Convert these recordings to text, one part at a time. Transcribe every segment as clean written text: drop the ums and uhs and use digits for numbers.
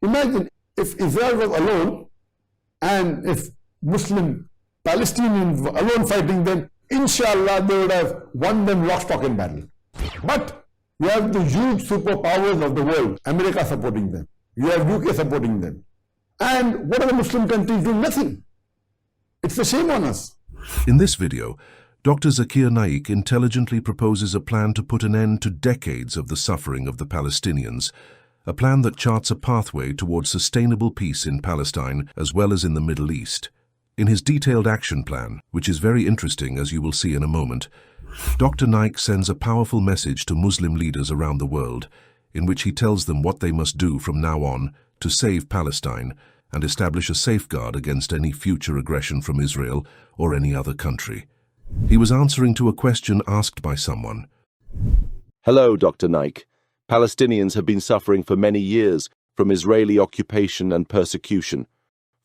Imagine if Israel was alone and if Muslim Palestinians were alone fighting them, inshallah they would have won them lock, stock and barrel. But you have the huge superpowers of the world, America supporting them, you have UK supporting them. And what are the Muslim countries doing? Nothing. It's a shame on us. In this video, Dr. Zakir Naik intelligently proposes a plan to put an end to decades of the suffering of the Palestinians, a plan that charts a pathway towards sustainable peace in Palestine as well as in the Middle East. In his detailed action plan, which is very interesting as you will see in a moment, Dr. Naik sends a powerful message to Muslim leaders around the world, in which he tells them what they must do from now on to save Palestine and establish a safeguard against any future aggression from Israel or any other country. He was answering to a question asked by someone. Hello, Dr. Naik. Palestinians have been suffering for many years from Israeli occupation and persecution.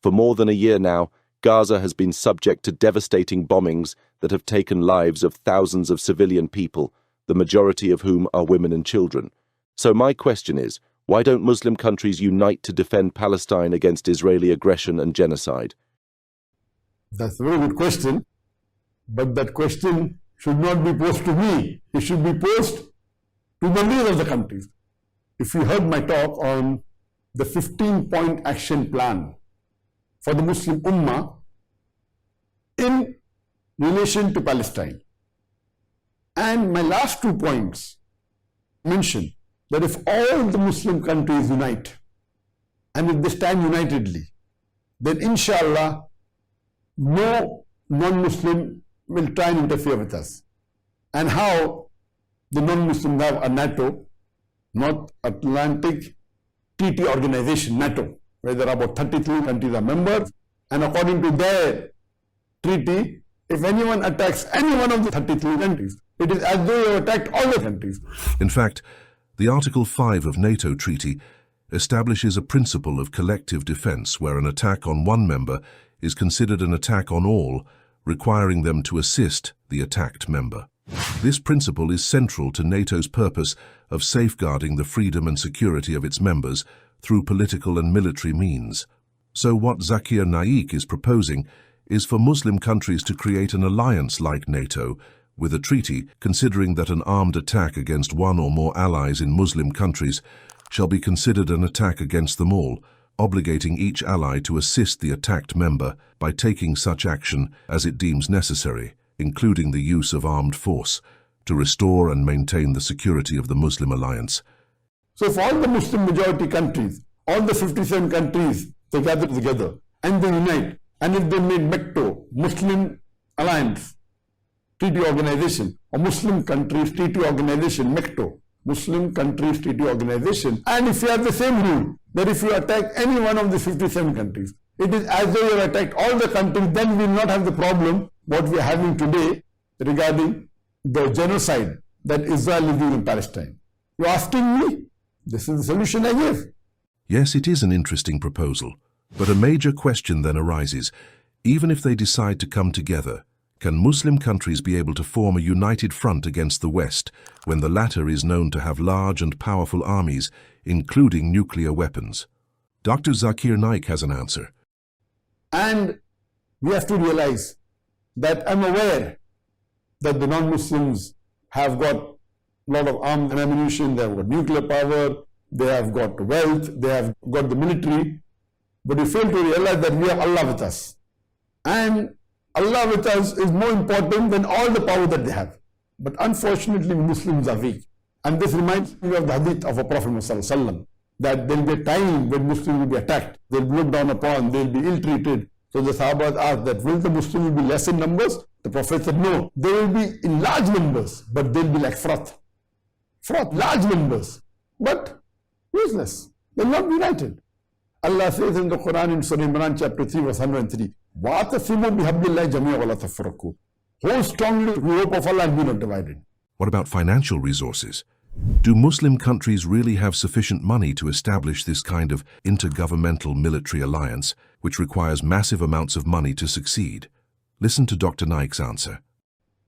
For more than a year now, Gaza has been subject to devastating bombings that have taken lives of thousands of civilian people, the majority of whom are women and children. So my question is, why don't Muslim countries unite to defend Palestine against Israeli aggression and genocide? That's a very good question, but that question should not be posed to me. It should be posed to the leaders of the countries. If you heard my talk on the 15-point action plan for the Muslim Ummah in relation to Palestine, and my last 2 points mention that if all the Muslim countries unite, and if they stand unitedly, then inshallah no non-Muslim will try and interfere with us. And how the non-Muslims have a NATO, North Atlantic Treaty Organization, NATO, where there are about 33 countries are members, and according to their treaty, if anyone attacks any one of the 33 countries, it is as though you have attacked all the countries. In fact, the Article 5 of NATO Treaty establishes a principle of collective defense where an attack on one member is considered an attack on all, requiring them to assist the attacked member. This principle is central to NATO's purpose of safeguarding the freedom and security of its members through political and military means. So what Zakir Naik is proposing is for Muslim countries to create an alliance like NATO with a treaty considering that an armed attack against one or more allies in Muslim countries shall be considered an attack against them all, obligating each ally to assist the attacked member by taking such action as it deems necessary, including the use of armed force, to restore and maintain the security of the Muslim alliance. So if all the Muslim majority countries, all the 57 countries, they gather together and they unite, and if they made MECTO, Muslim Alliance Treaty Organization, or Muslim Countries Treaty Organization, MECTO, Muslim Countries Treaty Organization, and if you have the same rule, that if you attack any one of the 57 countries, it is as though you have attacked all the countries, then we will not have the problem what we are having today regarding the genocide that Israel is doing in Palestine. You are asking me? This is the solution I give. Yes, it is an interesting proposal, but a major question then arises. Even if they decide to come together, can Muslim countries be able to form a united front against the West when the latter is known to have large and powerful armies, including nuclear weapons? Dr. Zakir Naik has an answer. And we have to realize that I'm aware that the non-Muslims have got a lot of arms and ammunition, they have got nuclear power, they have got wealth, they have got the military, but we fail to realize that we have Allah with us. And Allah with us is more important than all the power that they have. But unfortunately, Muslims are weak. And this reminds me of the hadith of a Prophet ﷺ, that there will be a time when Muslims will be attacked, they will be looked down upon, they will be ill-treated. So the Sahabas asked that, will the Muslims be less in numbers? The Prophet said, no, they will be in large numbers, but they will be like froth. Froth, large numbers, but useless. They will not be united. Allah says in the Quran in Surah Imran chapter 3 verse 103, وَاعْتَصِمُوا بِحَبْلِ اللَّهِ جَمِيعًا وَلَا تَفَرَّقُوا. Hold strongly to the rope of Allah and be not divided. What about financial resources? Do Muslim countries really have sufficient money to establish this kind of intergovernmental military alliance, which requires massive amounts of money to succeed? Listen to Dr. Naik's answer.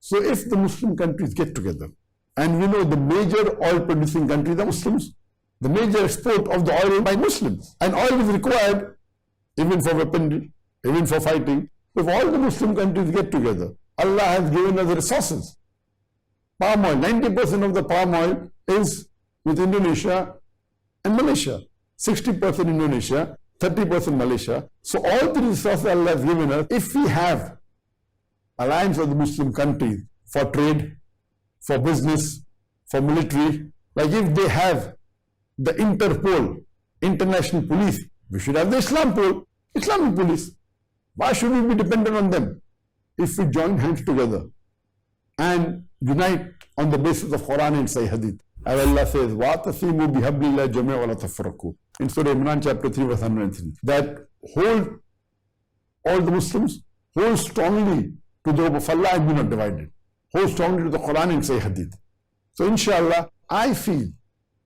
So if the Muslim countries get together, and we know the major oil producing countries are Muslims, the major export of the oil by Muslims. And oil is required even for weaponry, even for fighting. If all the Muslim countries get together, Allah has given us resources. Palm oil, 90% of the palm oil is with Indonesia and Malaysia. 60% Indonesia, 30% Malaysia. So all the resources Allah has given us, if we have alliance of the Muslim countries for trade, for business, for military, like if they have the Interpol, international police, we should have the Islamic police. Why should we be dependent on them? If we join hands together and unite on the basis of Quran and Sahih Hadith. As Allah says, وَاتَصِمُوا بِحَبْلِ اللَّهِ جَمِيعًا وَلَا تَفَرَّقُوا. In Surah Imran chapter 3 verse 103. That hold all the Muslims, hold strongly to the rope of Allah and be not divided. Hold strongly to the Quran and Sahih Hadith. So inshallah, I feel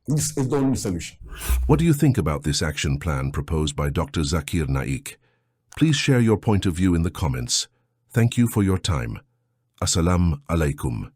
this is the only solution. What do you think about this action plan proposed by Dr. Zakir Naik? Please share your point of view in the comments. Thank you for your time. Assalamu alaikum.